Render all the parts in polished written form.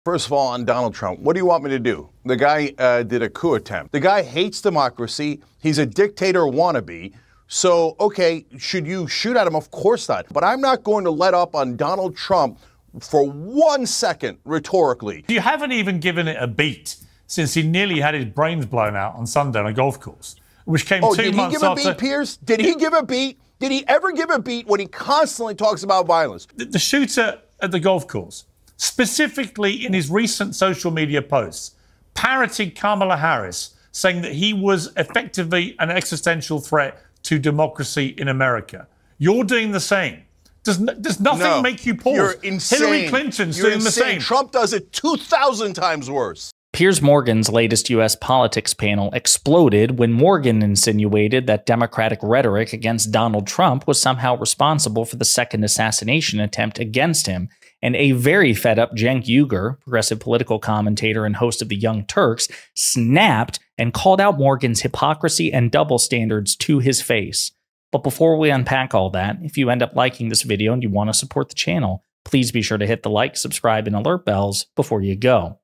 First of all, on Donald Trump, what do you want me to do? The guy did a coup attempt. The guy hates democracy. He's a dictator wannabe. So, okay, should you shoot at him? Of course not. But I'm not going to let up on Donald Trump for 1 second rhetorically. You haven't even given it a beat since he nearly had his brains blown out on Sunday on a golf course, which came 2 months after. Did he give a beat, Piers? Did he give a beat? Did he ever give a beat when he constantly talks about violence? The shooter at the golf course, specifically in his recent social media posts, parroted Kamala Harris, saying that he was effectively an existential threat to democracy in America. You're doing the same. Does nothing make you pause? You're insane. Hillary Clinton's doing the same. Trump does it 2,000 times worse. Piers Morgan's latest U.S. politics panel exploded when Morgan insinuated that Democratic rhetoric against Donald Trump was somehow responsible for the second assassination attempt against him. And a very fed-up Cenk Uygur, progressive political commentator and host of the Young Turks, snapped and called out Morgan's hypocrisy and double standards to his face. But before we unpack all that, if you end up liking this video and you want to support the channel, please be sure to hit the like, subscribe, and alert bells before you go.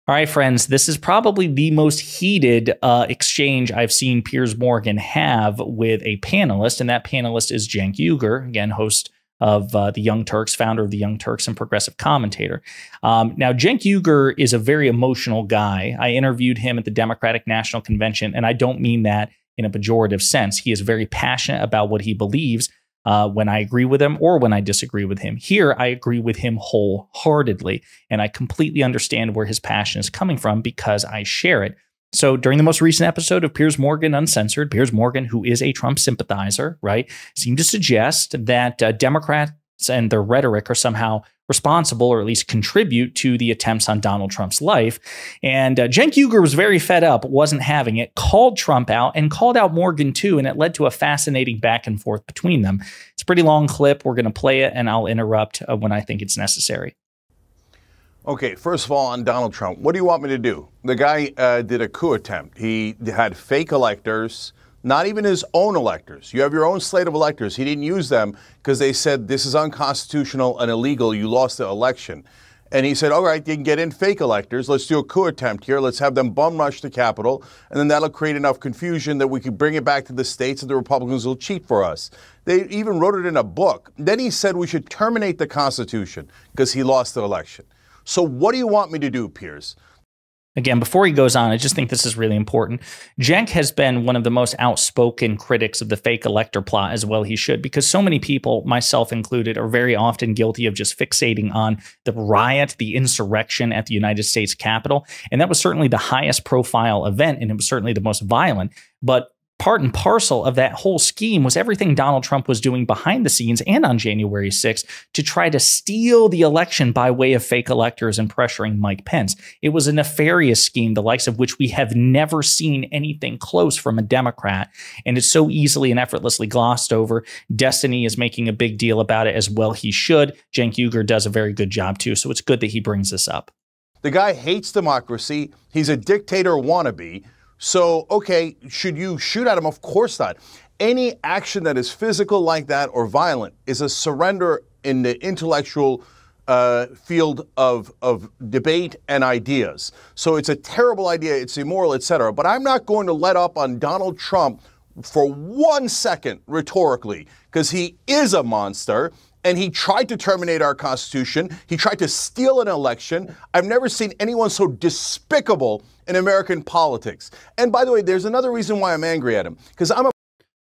All right, friends, this is probably the most heated exchange I've seen Piers Morgan have with a panelist, and that panelist is Cenk Uygur, again, host of the Young Turks, founder of the Young Turks and progressive commentator. Now, Cenk Uygur is a very emotional guy. I interviewed him at the Democratic National Convention, and I don't mean that in a pejorative sense. He is very passionate about what he believes when I agree with him or when I disagree with him. Here, I agree with him wholeheartedly, and I completely understand where his passion is coming from because I share it. So during the most recent episode of Piers Morgan Uncensored, Piers Morgan, who is a Trump sympathizer, right, seemed to suggest that Democrats and their rhetoric are somehow responsible or at least contribute to the attempts on Donald Trump's life. And Cenk Uygur was very fed up, wasn't having it, called Trump out and called out Morgan too, and it led to a fascinating back and forth between them. It's a pretty long clip. We're going to play it, and I'll interrupt when I think it's necessary. Okay, first of all, on Donald Trump, what do you want me to do? The guy did a coup attempt. He had fake electors, not even his own electors. You have your own slate of electors. He didn't use them because they said this is unconstitutional and illegal. You lost the election. And he said, all right, you can get in fake electors. Let's do a coup attempt here. Let's have them bum rush the Capitol. And then that'll create enough confusion that we can bring it back to the states and the Republicans will cheat for us. They even wrote it in a book. Then he said we should terminate the Constitution because he lost the election. So what do you want me to do, Piers? Again, before he goes on, I just think this is really important. Cenk has been one of the most outspoken critics of the fake elector plot, as well he should, because so many people, myself included, are very often guilty of just fixating on the riot, the insurrection at the United States Capitol. And that was certainly the highest profile event, and it was certainly the most violent. But part and parcel of that whole scheme was everything Donald Trump was doing behind the scenes and on January 6th to try to steal the election by way of fake electors and pressuring Mike Pence. It was a nefarious scheme, the likes of which we have never seen anything close from a Democrat. And it's so easily and effortlessly glossed over. Destiny is making a big deal about it as well. He should. Cenk Uygur does a very good job too. So it's good that he brings this up. The guy hates democracy. He's a dictator wannabe. So, okay, should you shoot at him? Of course not. Any action that is physical like that or violent is a surrender in the intellectual field of debate and ideas. So it's a terrible idea. It's immoral, etc. But I'm not going to let up on Donald Trump for 1 second rhetorically because he is a monster. And he tried to terminate our Constitution. He tried to steal an election. I've never seen anyone so despicable in American politics. And by the way, there's another reason why I'm angry at him. Because I'm a...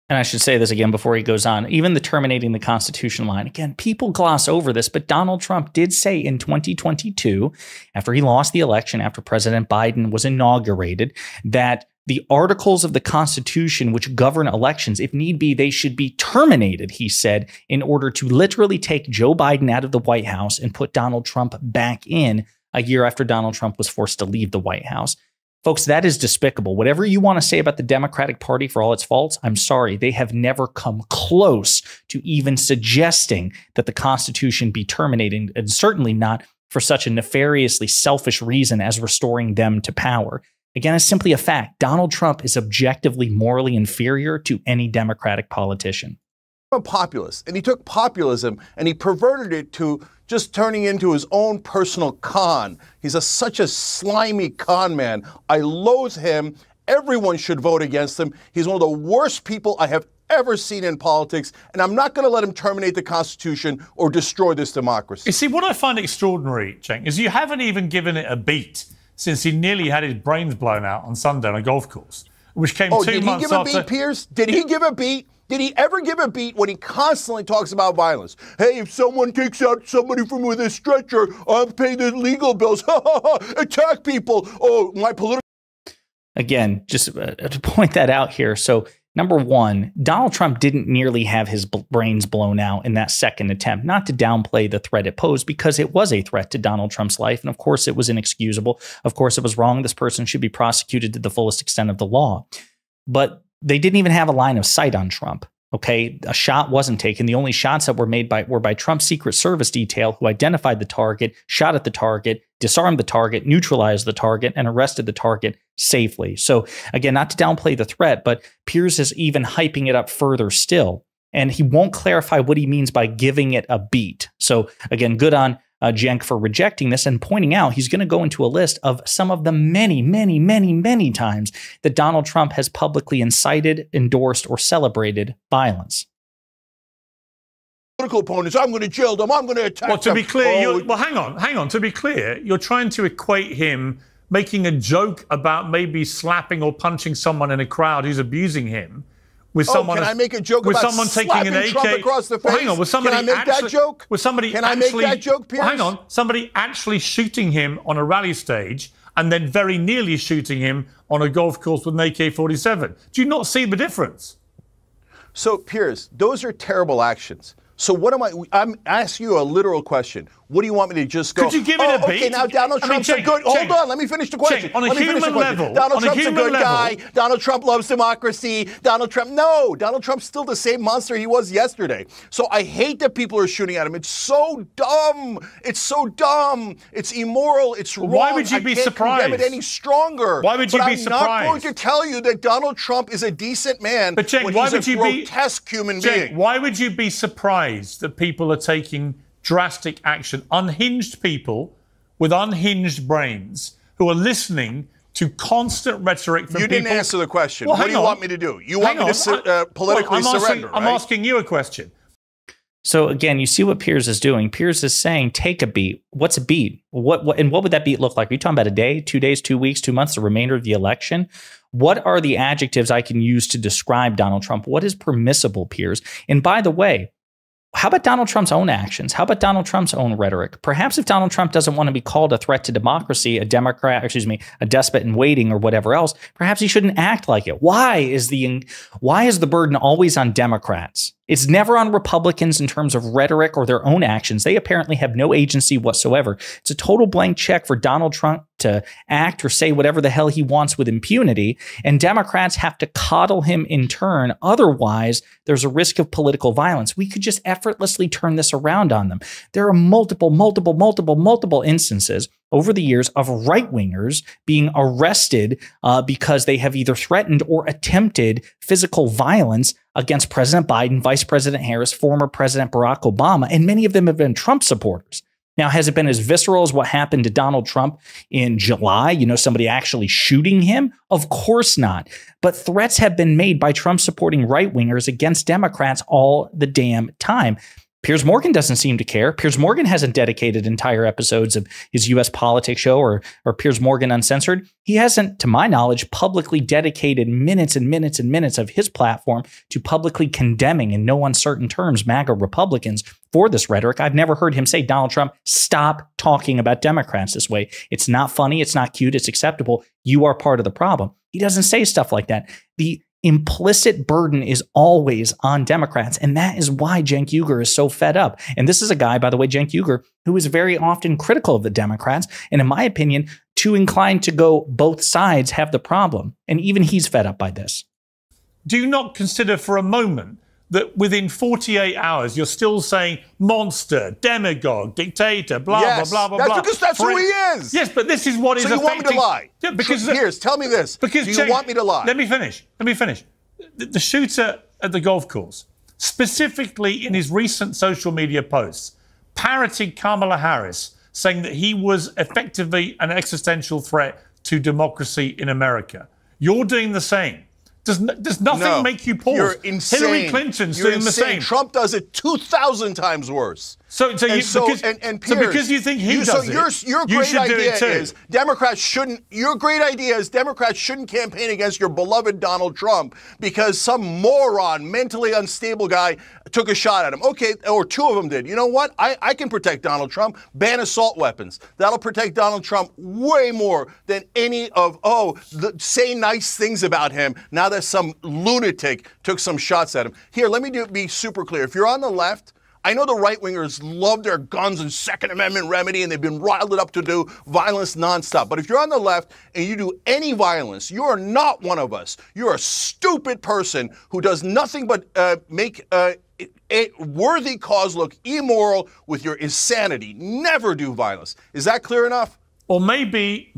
And I should say this again before he goes on. Even the terminating the Constitution line, again, people gloss over this, but Donald Trump did say in 2022, after he lost the election, after President Biden was inaugurated, that the articles of the Constitution which govern elections, if need be, they should be terminated, he said, in order to literally take Joe Biden out of the White House and put Donald Trump back in a year after Donald Trump was forced to leave the White House. Folks, that is despicable. Whatever you want to say about the Democratic Party for all its faults, I'm sorry, they have never come close to even suggesting that the Constitution be terminated, and certainly not for such a nefariously selfish reason as restoring them to power. Again, it's simply a fact. Donald Trump is objectively morally inferior to any Democratic politician. a populist, and he took populism and he perverted it to just turning into his own personal con. He's such a slimy con man. I loathe him. Everyone should vote against him. He's one of the worst people I have ever seen in politics, and I'm not going to let him terminate the Constitution or destroy this democracy. You see, what I find extraordinary, Cenk, is you haven't even given it a beat since he nearly had his brains blown out on Sunday on a golf course, which came 2 months after... Did he give a beat, Piers? Did he give a beat? Did he ever give a beat when he constantly talks about violence? Hey, if someone takes out somebody from with a stretcher, I'll pay the legal bills. Attack people. Oh, my political... Again, just to point that out here. So, number one, Donald Trump didn't nearly have his brains blown out in that second attempt, not to downplay the threat it posed, because it was a threat to Donald Trump's life. And of course, it was inexcusable. Of course, it was wrong. This person should be prosecuted to the fullest extent of the law. But they didn't even have a line of sight on Trump. Okay, a shot wasn't taken. The only shots that were made were by Trump's Secret Service detail, who identified the target, shot at the target, disarmed the target, neutralized the target, and arrested the target safely. So again, not to downplay the threat, but Piers is even hyping it up further still. And he won't clarify what he means by giving it a beat. So again, good on Cenk for rejecting this and pointing out he's going to go into a list of some of the many, many, many, many times that Donald Trump has publicly incited, endorsed, or celebrated violence. Political opponents, I'm going to jail them, I'm going to attack them. Well, to be clear, well, hang on. To be clear, you're trying to equate him making a joke about maybe slapping or punching someone in a crowd who's abusing him with someone. Can I make a joke about someone taking an AK Trump across the face? Well, hang on, was somebody can I make actually, that joke? Was somebody can actually, I make that joke, Piers? Well, hang on, somebody actually shooting him on a rally stage and then very nearly shooting him on a golf course with an AK-47. Do you not see the difference? So, Piers, those are terrible actions. So what am I'm asking you a literal question. What do you want me to just go? Could you give it a beat? Okay, now Donald Trump's a good... Hold on, let me finish the question. On a human level. Donald Trump's a good guy. Donald Trump loves democracy. Donald Trump... No, Donald Trump's still the same monster he was yesterday. So I hate that people are shooting at him. It's so dumb. It's so dumb. It's immoral. It's wrong. Why would you be surprised? I can't condemn it any stronger. Why would you be surprised? I'm not going to tell you that Donald Trump is a decent man but Cenk, when why he's would a you grotesque human being. Why would you be surprised that people are taking drastic action? Unhinged people with unhinged brains who are listening to constant rhetoric from people. You didn't answer the question. Well, what do you want me to do? You want me to politically surrender, right? I'm asking you a question. So again, you see what Piers is doing. Piers is saying, take a beat. What's a beat? What would that beat look like? Are you talking about a day, 2 days, 2 weeks, 2 months, the remainder of the election? What are the adjectives I can use to describe Donald Trump? What is permissible, Piers? And by the way, how about Donald Trump's own actions? How about Donald Trump's own rhetoric? Perhaps if Donald Trump doesn't want to be called a threat to democracy, a despot in waiting or whatever else, perhaps he shouldn't act like it. Why is the burden always on Democrats? It's never on Republicans in terms of rhetoric or their own actions. They apparently have no agency whatsoever. It's a total blank check for Donald Trump to act or say whatever the hell he wants with impunity, and Democrats have to coddle him in turn. Otherwise, there's a risk of political violence. We could just effortlessly turn this around on them. There are multiple instances over the years of right-wingers being arrested because they have either threatened or attempted physical violence against President Biden, Vice President Harris, former President Barack Obama, and many of them have been Trump supporters. Now, has it been as visceral as what happened to Donald Trump in July? You know, somebody actually shooting him? Of course not. But threats have been made by Trump-supporting right-wingers against Democrats all the damn time. Piers Morgan doesn't seem to care. Piers Morgan hasn't dedicated entire episodes of his U.S. politics show or Piers Morgan Uncensored. He hasn't, to my knowledge, publicly dedicated minutes and minutes and minutes of his platform to publicly condemning in no uncertain terms MAGA Republicans for this rhetoric. I've never heard him say, Donald Trump, stop talking about Democrats this way. It's not funny. It's not cute. It's acceptable. You are part of the problem. He doesn't say stuff like that. The implicit burden is always on Democrats. And that is why Cenk Uygur is so fed up. And this is a guy, by the way, Cenk Uygur, who is very often critical of the Democrats. And in my opinion, too inclined to go both sides have the problem. And even he's fed up by this. Do you not consider for a moment that within 48 hours, you're still saying monster, demagogue, dictator, blah, blah, blah, blah, blah. Because that's who he is. Yes, but this is what is affecting... So you want me to lie? Yeah, because... Piers, tell me this. Because do you want me to lie? Let me finish. The shooter at the golf course specifically in his recent social media posts, parroted Kamala Harris, saying that he was effectively an existential threat to democracy in America. You're doing the same. Does nothing make you pause? You're insane. Hillary Clinton's doing the same. Trump does it 2,000 times worse. Because you think he does it, your you great should do idea it too. is Democrats shouldn't. Your great idea is Democrats shouldn't campaign against your beloved Donald Trump because some moron, mentally unstable guy took a shot at him. Okay, or two of them did. You know what? I can protect Donald Trump. Ban assault weapons. That'll protect Donald Trump way more than any of say nice things about him. Now that some lunatic took some shots at him. Here, let me be super clear. If you're on the left, I know the right-wingers love their guns and Second Amendment remedy, and they've been riled up to do violence nonstop. But if you're on the left and you do any violence, you are not one of us. You're a stupid person who does nothing but make a worthy cause look immoral with your insanity. Never do violence. Is that clear enough? Or maybe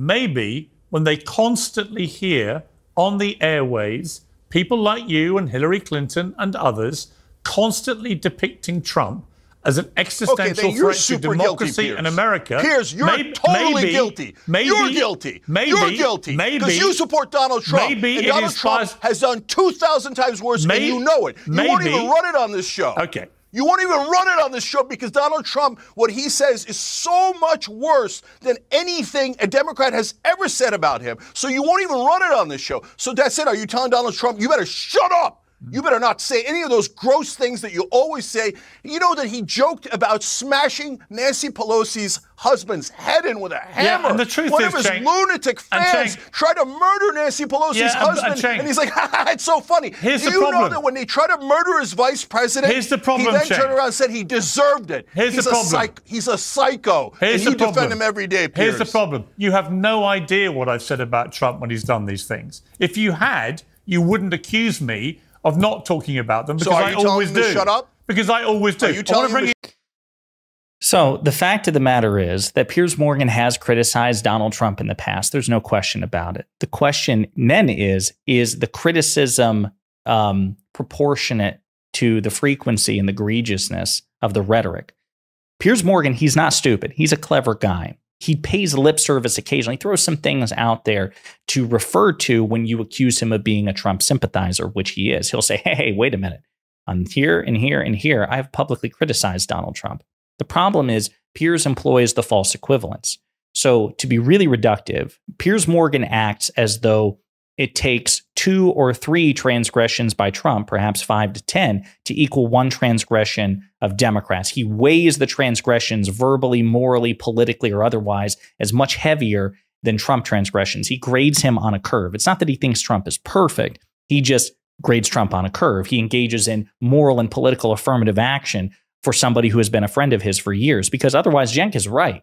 when they constantly hear on the airways people like you and Hillary Clinton and others constantly depicting Trump as an existential threat to democracy in America. Piers, you're totally guilty. You're guilty. You're guilty. Because you support Donald Trump. And Donald Trump has done 2,000 times worse, and you know it. You won't even run it on this show. Okay. You won't even run it on this show because Donald Trump, what he says is so much worse than anything a Democrat has ever said about him. So you won't even run it on this show. So that's it. Are you telling Donald Trump, you better shut up? You better not say any of those gross things that you always say. You know that he joked about smashing Nancy Pelosi's husband's head in with a hammer. Yeah, and the truth One is, of his lunatic fans tried to murder Nancy Pelosi's husband, and he's like, it's so funny. Here's the problem. problem. You know that when they try to murder his vice president, here's the problem, he then turned around and said he deserved it. Here's the problem. He's a psycho, and you defend him every day, Piers. Here's the problem. You have no idea what I've said about Trump when he's done these things. If you had, you wouldn't accuse me of not talking about them, because I always do. Shut up? Because I always do. Are you telling him So the fact of the matter is that Piers Morgan has criticized Donald Trump in the past. There's no question about it. The question then is the criticism proportionate to the frequency and the egregiousness of the rhetoric? Piers Morgan, he's not stupid. He's a clever guy. He pays lip service occasionally, throws some things out there to refer to when you accuse him of being a Trump sympathizer, which he is. He'll say, hey, wait a minute. On here and here and here, I have publicly criticized Donald Trump. The problem is Piers employs the false equivalence. So to be really reductive, Piers Morgan acts as though it takes 2 or 3 transgressions by Trump, perhaps 5 to 10, to equal 1 transgression of Democrats. He weighs the transgressions verbally, morally, politically, or otherwise as much heavier than Trump transgressions. He grades him on a curve. It's not that he thinks Trump is perfect. He just grades Trump on a curve. He engages in moral and political affirmative action for somebody who has been a friend of his for years, because otherwise Cenk is right.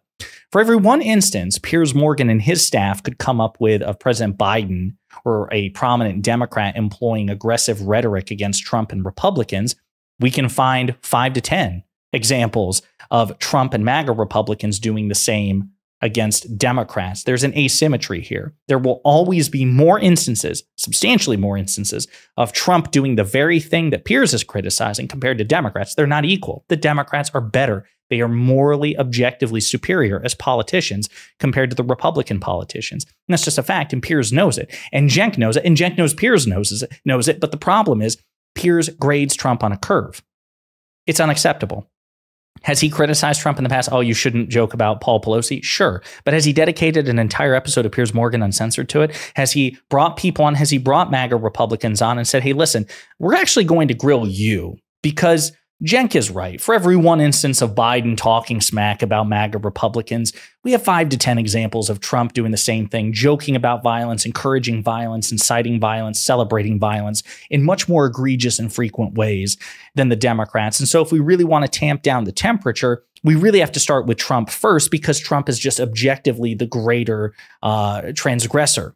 For every one instance Piers Morgan and his staff could come up with of President Biden or a prominent Democrat employing aggressive rhetoric against Trump and Republicans, we can find 5 to 10 examples of Trump and MAGA Republicans doing the same against Democrats. There's an asymmetry here. There will always be more instances, substantially more instances, of Trump doing the very thing that Piers is criticizing compared to Democrats. They're not equal. The Democrats are better. They are morally, objectively superior as politicians compared to the Republican politicians. And that's just a fact, and Piers knows it. And Cenk knows it, and Cenk knows Piers knows it. But the problem is Piers grades Trump on a curve. It's unacceptable. Has he criticized Trump in the past? Oh, you shouldn't joke about Paul Pelosi? Sure. But has he dedicated an entire episode of Piers Morgan Uncensored to it? Has he brought people on? Has he brought MAGA Republicans on and said, hey, listen, we're actually going to grill you because Cenk is right. For every one instance of Biden talking smack about MAGA Republicans, we have 5 to 10 examples of Trump doing the same thing, joking about violence, encouraging violence, inciting violence, celebrating violence in much more egregious and frequent ways than the Democrats. And so if we really want to tamp down the temperature, we really have to start with Trump first, because Trump is just objectively the greater transgressor.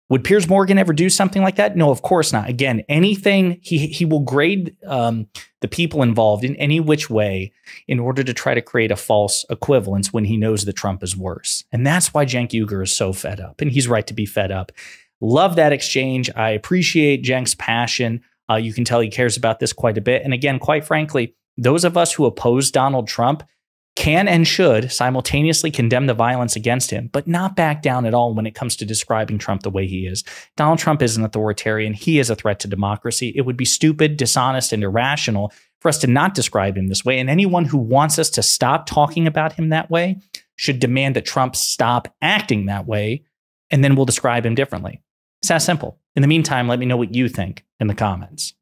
Would Piers Morgan ever do something like that? No, of course not. Again, anything, he will grade the people involved in any which way in order to try to create a false equivalence when he knows that Trump is worse. And that's why Cenk Uygur is so fed up. And he's right to be fed up. Love that exchange. I appreciate Cenk's passion. You can tell he cares about this quite a bit. And again, quite frankly, those of us who oppose Donald Trump can and should simultaneously condemn the violence against him, but not back down at all when it comes to describing Trump the way he is. Donald Trump is an authoritarian. He is a threat to democracy. It would be stupid, dishonest, and irrational for us to not describe him this way. And anyone who wants us to stop talking about him that way should demand that Trump stop acting that way, and then we'll describe him differently. It's that simple. In the meantime, let me know what you think in the comments.